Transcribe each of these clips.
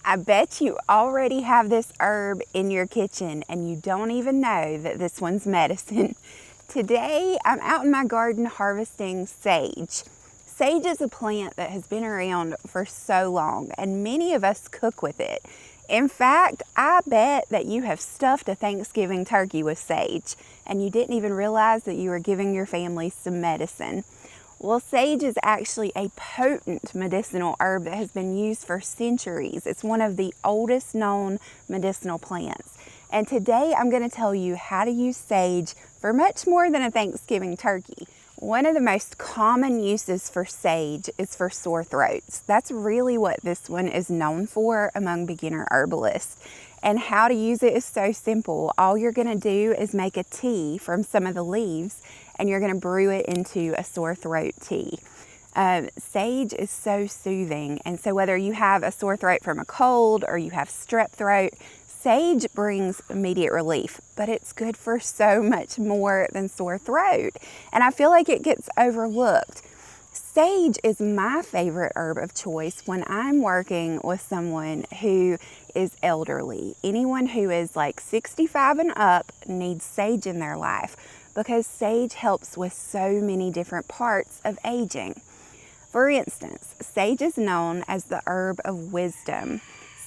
I bet you already have this herb in your kitchen and you don't even know that this one's medicine. Today, I'm out in my garden harvesting sage. Sage is a plant that has been around for so long, and many of us cook with it. In fact, I bet that you have stuffed a Thanksgiving turkey with sage, and you didn't even realize that you were giving your family some medicine. Well, sage is actually a potent medicinal herb that has been used for centuries. It's one of the oldest known medicinal plants. And today I'm going to tell you how to use sage for much more than a Thanksgiving turkey. One of the most common uses for sage is for sore throats. That's really what this one is known for among beginner herbalists. And how to use it is so simple. All you're going to do is make a tea from some of the leaves, and you're going to brew it into a sore throat tea. Sage is so soothing, and so whether you have a sore throat from a cold or you have strep throat, sage brings immediate relief, but it's good for so much more than sore throat. And I feel like it gets overlooked. Sage is my favorite herb of choice when I'm working with someone who is elderly. Anyone who is like 65 and up needs sage in their life because sage helps with so many different parts of aging. For instance, sage is known as the herb of wisdom.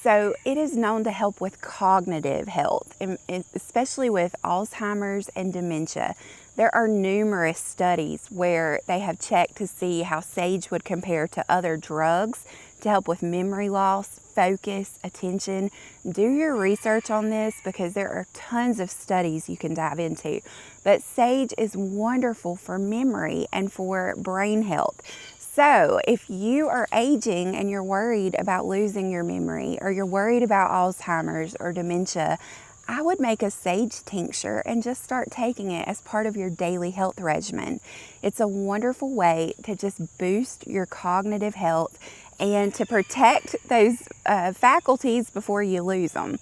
So it is known to help with cognitive health, especially with Alzheimer's and dementia. There are numerous studies where they have checked to see how sage would compare to other drugs to help with memory loss, focus, attention. Do your research on this because there are tons of studies you can dive into. But sage is wonderful for memory and for brain health. So if you are aging and you're worried about losing your memory, or you're worried about Alzheimer's or dementia, I would make a sage tincture and just start taking it as part of your daily health regimen. It's a wonderful way to just boost your cognitive health and to protect those faculties before you lose them.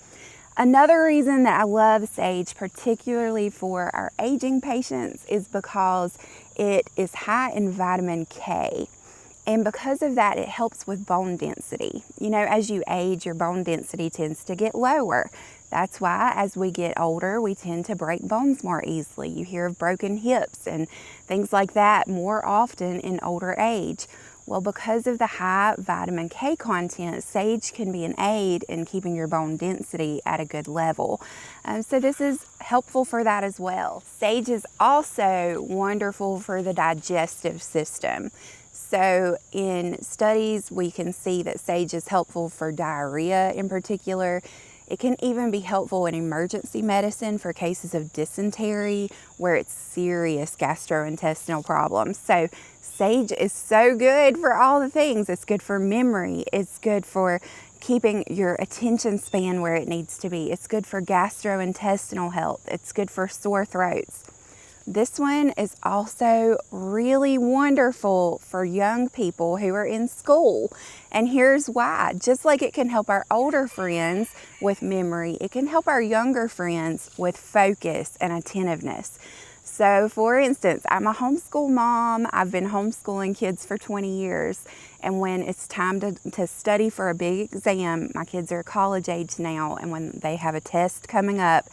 Another reason that I love sage, particularly for our aging patients, is because it is high in vitamin K. And because of that, it helps with bone density. You know, as you age, your bone density tends to get lower. That's why as we get older, we tend to break bones more easily. You hear of broken hips and things like that more often in older age. Well, because of the high vitamin K content, sage can be an aid in keeping your bone density at a good level. So this is helpful for that as well. Sage is also wonderful for the digestive system. So in studies, we can see that sage is helpful for diarrhea in particular. It can even be helpful in emergency medicine for cases of dysentery where it's serious gastrointestinal problems. So sage is so good for all the things. It's good for memory. It's good for keeping your attention span where it needs to be. It's good for gastrointestinal health. It's good for sore throats. This one is also really wonderful for young people who are in school. And here's why. Just like it can help our older friends with memory, it can help our younger friends with focus and attentiveness. So for instance, I'm a homeschool mom. I've been homeschooling kids for 20 years. And when it's time to study for a big exam, my kids are college age now, and when they have a test coming up,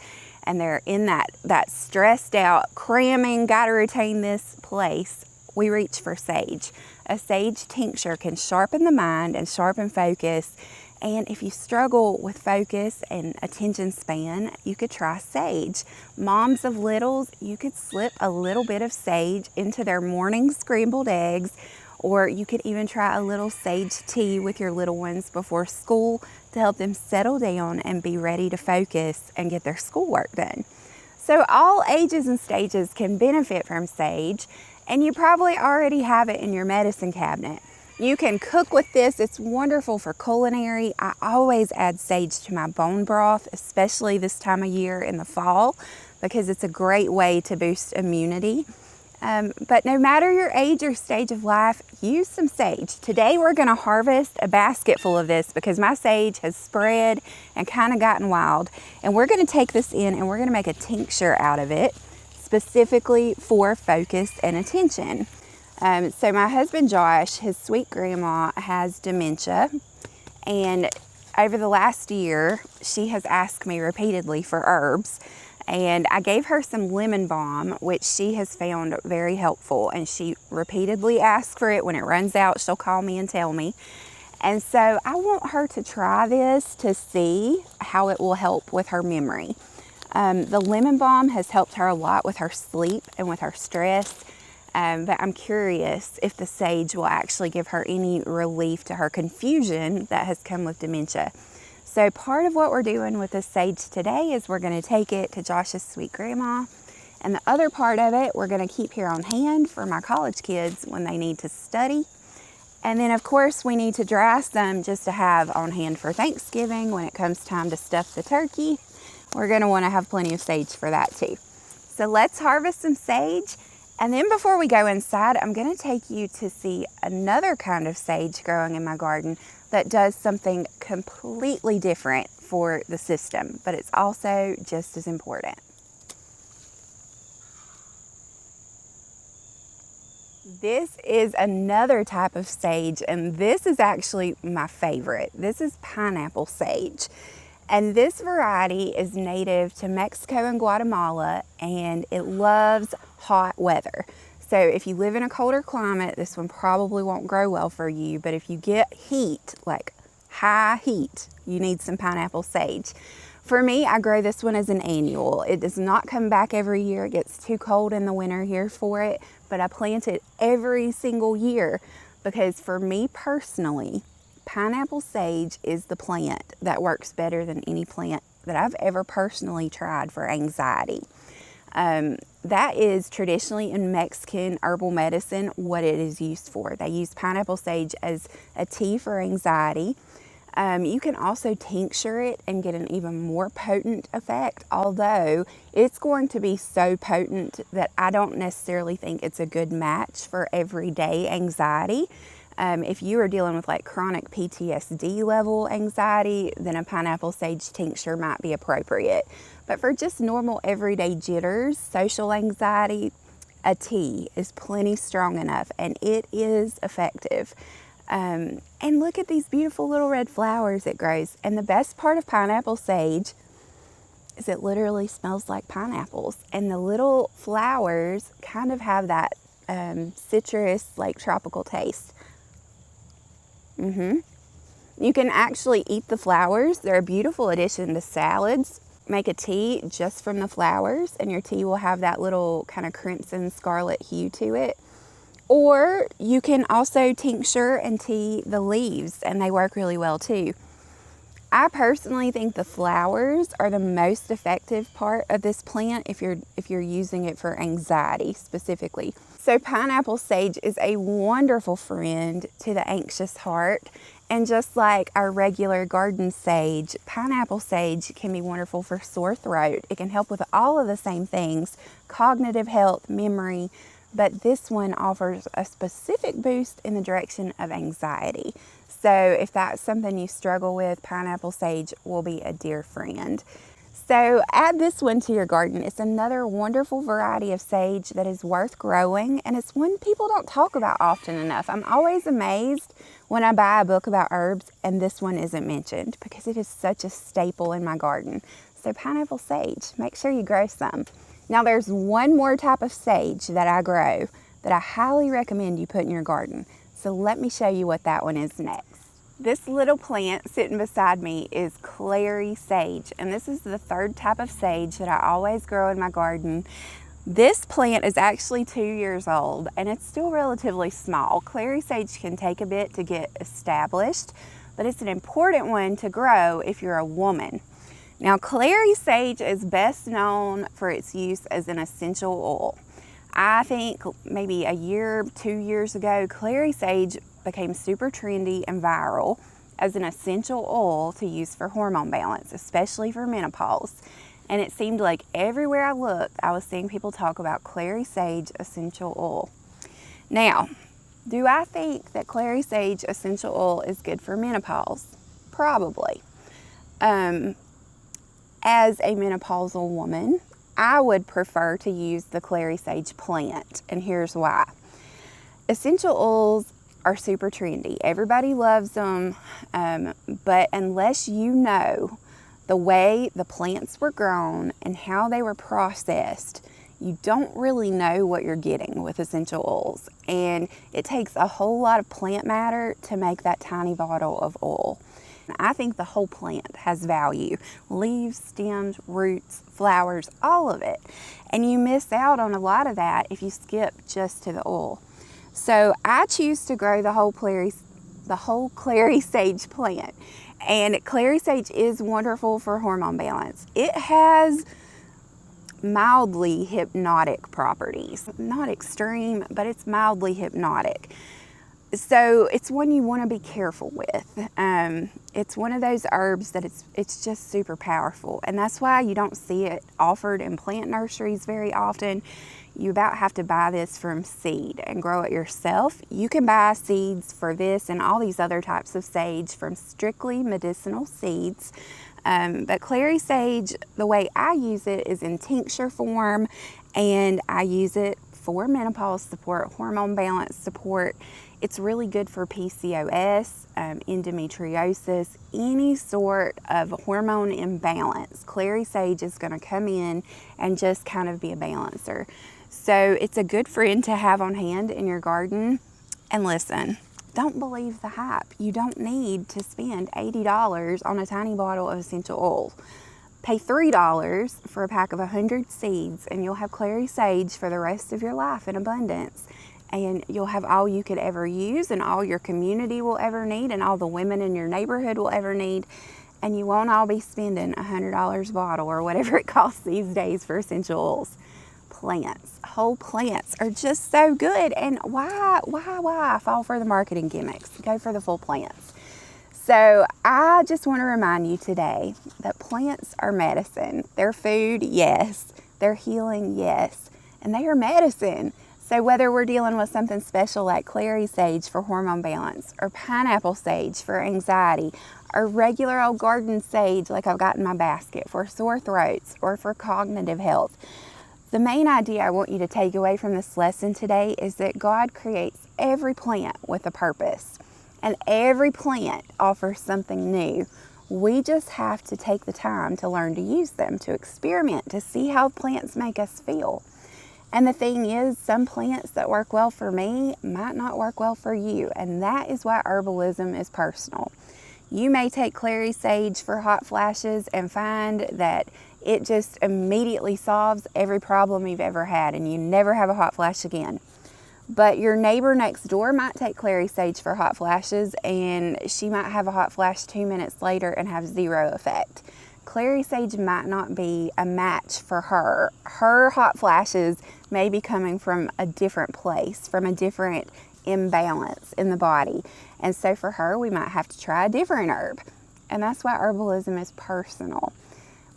and they're in that stressed out, cramming, gotta retain this place, we reach for sage. A sage tincture can sharpen the mind and sharpen focus. And if you struggle with focus and attention span, you could try sage. Moms of littles, you could slip a little bit of sage into their morning scrambled eggs, or you could even try a little sage tea with your little ones before school to help them settle down and be ready to focus and get their schoolwork done. So all ages and stages can benefit from sage, and you probably already have it in your medicine cabinet. You can cook with this. It's wonderful for culinary. I always add sage to my bone broth, especially this time of year in the fall, because it's a great way to boost immunity. But no matter your age or stage of life, use some sage. Today we're going to harvest a basket full of this because my sage has spread and kind of gotten wild. And we're going to take this in and we're going to make a tincture out of it, specifically for focus and attention. So my husband Josh, his sweet grandma has dementia, and over the last year, she has asked me repeatedly for herbs, and I gave her some lemon balm, which she has found very helpful, and she repeatedly asks for it. When it runs out, she'll call me and tell me. And so I want her to try this to see how it will help with her memory. The lemon balm has helped her a lot with her sleep and with her stress. But I'm curious if the sage will actually give her any relief to her confusion that has come with dementia. So part of what we're doing with this sage today is we're going to take it to Josh's sweet grandma. And the other part of it we're going to keep here on hand for my college kids when they need to study. And then of course we need to dry some just to have on hand for Thanksgiving when it comes time to stuff the turkey. We're going to want to have plenty of sage for that too. So let's harvest some sage. And then before we go inside, I'm going to take you to see another kind of sage growing in my garden that does something completely different for the system, but it's also just as important. This is another type of sage, and this is actually my favorite. This is pineapple sage. And this variety is native to Mexico and Guatemala, and it loves hot weather. So if you live in a colder climate, this one probably won't grow well for you. But if you get heat, like high heat, you need some pineapple sage. For me, I grow this one as an annual. It does not come back every year. It gets too cold in the winter here for it. But I plant it every single year because for me personally, pineapple sage is the plant that works better than any plant that I've ever personally tried for anxiety. That is traditionally in Mexican herbal medicine what it is used for. They use pineapple sage as a tea for anxiety. You can also tincture it and get an even more potent effect, although it's going to be so potent that I don't necessarily think it's a good match for everyday anxiety. If you are dealing with like chronic PTSD level anxiety, then a pineapple sage tincture might be appropriate. But for just normal everyday jitters, social anxiety, a tea is plenty strong enough, and it is effective. And look at these beautiful little red flowers it grows. And the best part of pineapple sage is it literally smells like pineapples. And the little flowers kind of have that citrus, like tropical taste. You can actually eat the flowers. They're a beautiful addition to salads. Make a tea just from the flowers, and your tea will have that little kind of crimson scarlet hue to it. Or you can also tincture and tea the leaves, and they work really well too. I personally think the flowers are the most effective part of this plant if you're using it for anxiety specifically. So pineapple sage is a wonderful friend to the anxious heart. And just like our regular garden sage, pineapple sage can be wonderful for sore throat. It can help with all of the same things, cognitive health, memory, but this one offers a specific boost in the direction of anxiety. So if that's something you struggle with, pineapple sage will be a dear friend. So add this one to your garden. It's another wonderful variety of sage that is worth growing, and it's one people don't talk about often enough. I'm always amazed when I buy a book about herbs and this one isn't mentioned because it is such a staple in my garden. So pineapple sage, make sure you grow some. Now there's one more type of sage that I grow that I highly recommend you put in your garden. So let me show you what that one is next. This little plant sitting beside me is Clary Sage, and this is the third type of sage that I always grow in my garden. This plant is actually 2 years old, and it's still relatively small. Clary Sage can take a bit to get established, but it's an important one to grow if you're a woman. Now, Clary Sage is best known for its use as an essential oil. I think maybe a year, 2 years ago, Clary Sage became super trendy and viral as an essential oil to use for hormone balance, especially for menopause. And it seemed like everywhere I looked, I was seeing people talk about Clary Sage essential oil. Now, do I think that Clary Sage essential oil is good for menopause? Probably. As a menopausal woman, I would prefer to use the Clary Sage plant, and here's why. Essential oils are super trendy. Everybody loves them, but unless you know the way the plants were grown and how they were processed, you don't really know what you're getting with essential oils. And it takes a whole lot of plant matter to make that tiny bottle of oil. I think the whole plant has value. Leaves, stems, roots, flowers, all of it. And you miss out on a lot of that if you skip just to the oil. So I choose to grow the whole Clary Sage plant. And Clary Sage is wonderful for hormone balance. It has mildly hypnotic properties. Not extreme, but it's mildly hypnotic. So it's one you want to be careful with. It's one of those herbs that it's just super powerful, and that's why you don't see it offered in plant nurseries very often. You about have to buy this from seed and grow it yourself. You can buy seeds for this and all these other types of sage from strictly medicinal seeds. But Clary Sage, the way I use it is in tincture form, and I use it for menopause support, hormone balance support. It's really good for PCOS, endometriosis, any sort of hormone imbalance. Clary Sage is going to come in and just kind of be a balancer. So it's a good friend to have on hand in your garden. And listen, don't believe the hype. You don't need to spend $80 on a tiny bottle of essential oil. Pay $3 for a pack of 100 seeds, and you'll have Clary Sage for the rest of your life in abundance. And you'll have all you could ever use, and all your community will ever need, and all the women in your neighborhood will ever need. And you won't all be spending $100 a bottle or whatever it costs these days for essential oils. Plants, whole plants are just so good. And why fall for the marketing gimmicks? Go for the full plants. So I just want to remind you today that plants are medicine. They're food, yes. They're healing, yes. And they are medicine. So whether we're dealing with something special like Clary Sage for hormone balance, or pineapple sage for anxiety, or regular old garden sage like I've got in my basket for sore throats or for cognitive health, the main idea I want you to take away from this lesson today is that God creates every plant with a purpose, and every plant offers something new. We just have to take the time to learn to use them, to experiment, to see how plants make us feel. And the thing is, some plants that work well for me might not work well for you, and that is why herbalism is personal. You may take Clary Sage for hot flashes and find that it just immediately solves every problem you've ever had, and you never have a hot flash again. But your neighbor next door might take Clary Sage for hot flashes, and she might have a hot flash 2 minutes later and have zero effect. Clary Sage might not be a match for her. Her hot flashes may be coming from a different place, from a different imbalance in the body. And so for her, we might have to try a different herb. And that's why herbalism is personal.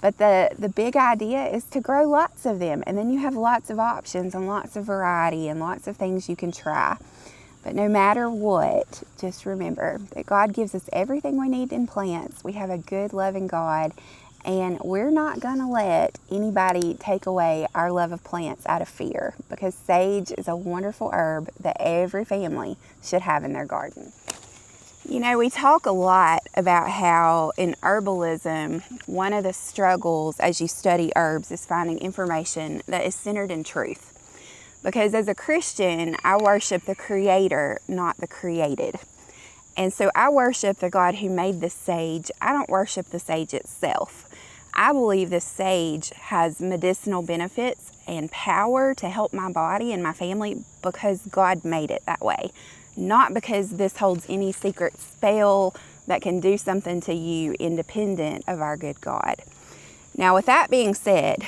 But the big idea is to grow lots of them, and then you have lots of options and lots of variety and lots of things you can try. But no matter what, just remember that God gives us everything we need in plants. We have a good, loving God, and we're not going to let anybody take away our love of plants out of fear, because sage is a wonderful herb that every family should have in their garden. You know, we talk a lot about how in herbalism, one of the struggles as you study herbs is finding information that is centered in truth. Because as a Christian, I worship the Creator, not the created. And so I worship the God who made the sage. I don't worship the sage itself. I believe the sage has medicinal benefits and power to help my body and my family because God made it that way. Not because this holds any secret spell that can do something to you independent of our good God. Now, with that being said,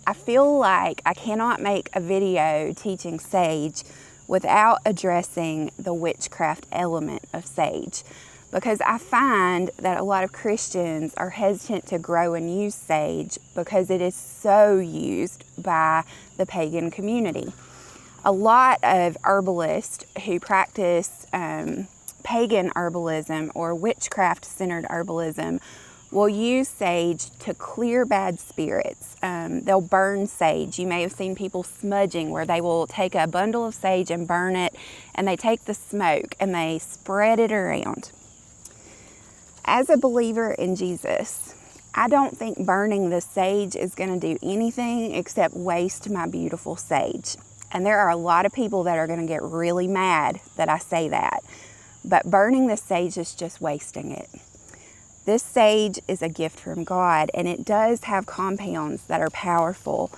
I feel like I cannot make a video teaching sage without addressing the witchcraft element of sage, because I find that a lot of Christians are hesitant to grow and use sage because it is so used by the pagan community. A lot of herbalists who practice pagan herbalism or witchcraft-centered herbalism will use sage to clear bad spirits. They'll burn sage. You may have seen people smudging, where they will take a bundle of sage and burn it, and they take the smoke and they spread it around. As a believer in Jesus, I don't think burning the sage is going to do anything except waste my beautiful sage. And there are a lot of people that are going to get really mad that I say that. But burning the sage is just wasting it. This sage is a gift from God, and it does have compounds that are powerful.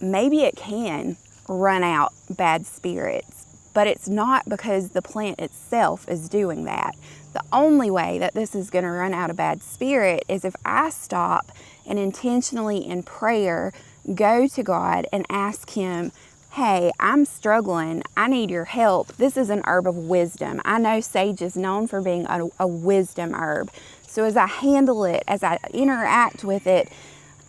Maybe it can run out bad spirits, but it's not because the plant itself is doing that. The only way that this is going to run out a bad spirit is if I stop and intentionally in prayer go to God and ask Him, hey, I'm struggling. I need your help. This is an herb of wisdom. I know sage is known for being a wisdom herb. So as I handle it, as I interact with it,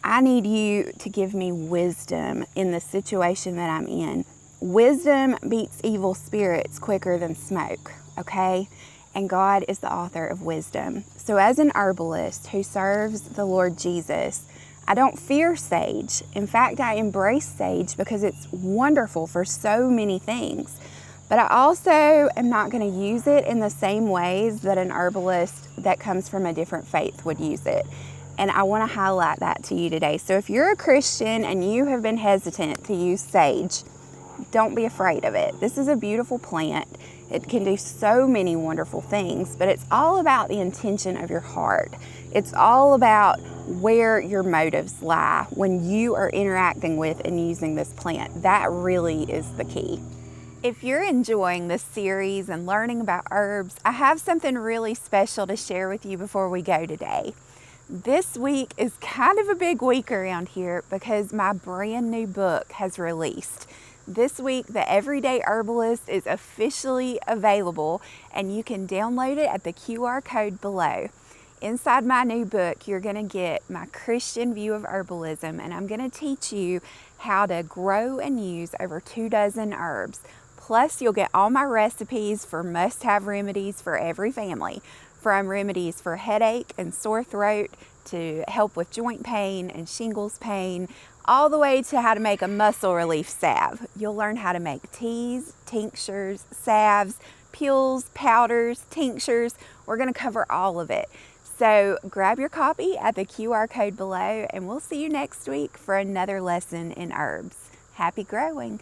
I need you to give me wisdom in the situation that I'm in. Wisdom beats evil spirits quicker than smoke, okay? And God is the author of wisdom. So as an herbalist who serves the Lord Jesus, I don't fear sage. In fact, I embrace sage because it's wonderful for so many things. But I also am not going to use it in the same ways that an herbalist that comes from a different faith would use it. And I want to highlight that to you today. So if you're a Christian and you have been hesitant to use sage, don't be afraid of it. This is a beautiful plant. It can do so many wonderful things, but it's all about the intention of your heart. It's all about where your motives lie when you are interacting with and using this plant. That really is the key. If you're enjoying this series and learning about herbs, I have something really special to share with you before we go today. This week is kind of a big week around here because my brand new book has released. This week, The Everyday Herbalist is officially available, and you can download it at the QR code below. Inside my new book, you're going to get my Christian view of herbalism, and I'm going to teach you how to grow and use over 24 herbs. Plus, you'll get all my recipes for must-have remedies for every family, from remedies for headache and sore throat to help with joint pain and shingles pain, all the way to how to make a muscle relief salve. You'll learn how to make teas, tinctures, salves, pills, powders, tinctures. We're going to cover all of it. So grab your copy at the QR code below, and we'll see you next week for another lesson in herbs. Happy growing!